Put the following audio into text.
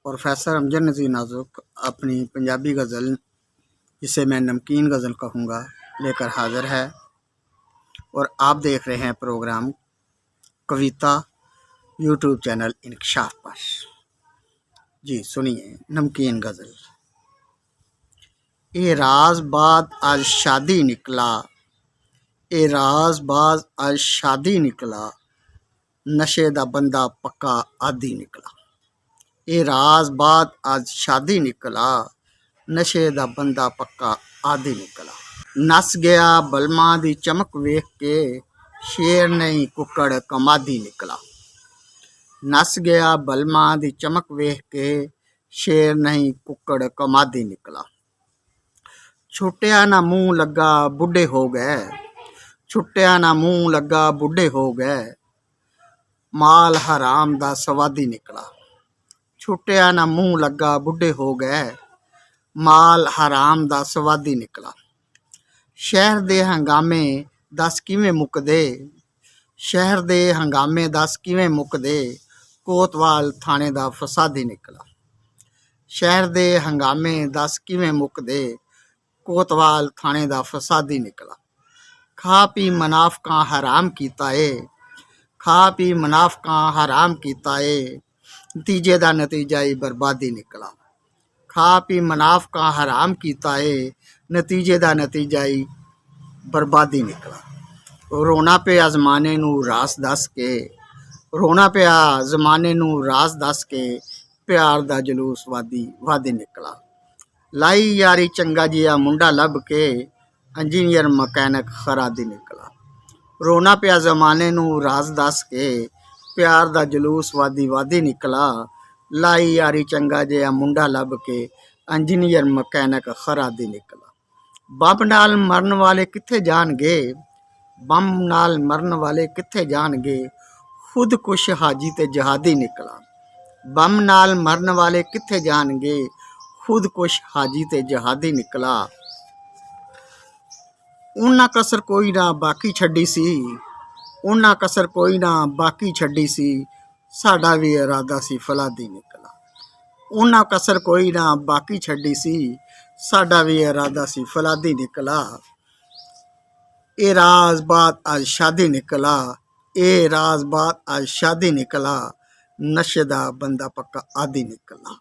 Professor Amjad नज़ीर नाजुक अपनी पंजाबी गज़ल, जिसे मैं नमकीन गज़ल कहूँगा, लेकर हाज़िर है। और आप देख रहे हैं प्रोग्राम कविता यूट्यूब चैनल इंकशाफ पर। जी सुनिए नमकीन गज़ल। ए राज बाद आज शादी निकला, ए राज बाज आज शादी निकला, नशे दा बंदा पक्का आदी निकला। ए राज बाद आज शादी निकला, नशे दा बंदा पक्का आदी निकला। नस गया बलमा दी चमक वेख के, शेर नहीं कुकड़ कमादी निकला। नस गया बलमा दी चमक वेख के, शेर नहीं कुकड़ कमादी निकला। छुट्टिया ना मुँह लगा बुढ़े हो गए, छुट्टिया ना मुँह लगा बुढ़े हो गए, माल हराम दा सवादी निकला। छुट्टिया ना मुँह लगा बुढ़े हो गए, माल हराम दा सवादी निकला। शहर दे हंगामे दस किवें मुकदे, शहर दे हंगामे दस किवें मुकदे, कोतवाल थाने दा फसादी निकला। शहर दे हंगामे दस किवें मुकदे, कोतवाल थाने दा फसादी निकला। खा पी मुनाफका हराम कीता है, खा पी मुनाफका हराम कीता है, नतीजे दा नतीजा ही बर्बादी निकला। खा पी मुनाफका हराम कीता है, नतीजे दा नतीजा ही बर्बादी निकला। रोना पिया ज़माने नू रास दस के, रोना पिया ज़माने नू रास दस के, प्यार दा जलूस वादी वादी निकला। लाई यारी चंगा जिया मुंडा लब के, इंजीनियर मकैनिक खरादी निकला। रोना पिया ज़माने नू रास दस के, प्यार दा जलूस वादी वादी निकला। लाई यारी चंगा जिया मुंडा लब के, इंजीनियर मकैनिक खरादी निकला। बम नाल मरन वाले कित्थे जाणगे, बम नाल मरन वाले कित्थे जाणगे, खुद कुछ हाजी ते जहादी निकला। बम नाल मरन वाले कित्थे जाणगे, खुद कुछ हाजी ते जहादी निकला। उन्ना कसर कोई ना बाकी छड्डी सी, उन्ना कसर कोई ना बाकी छड्डी सी, साडा भी इरादा सी फलादी निकला। उन्ना कसर कोई ना बाकी छड्डी सी, साडा भी इरादा सी फलादी निकला। ए राज बात आज शादी निकला, ए राज बात आज शादी निकला, नशे दा बंदा पक्का आदी निकला।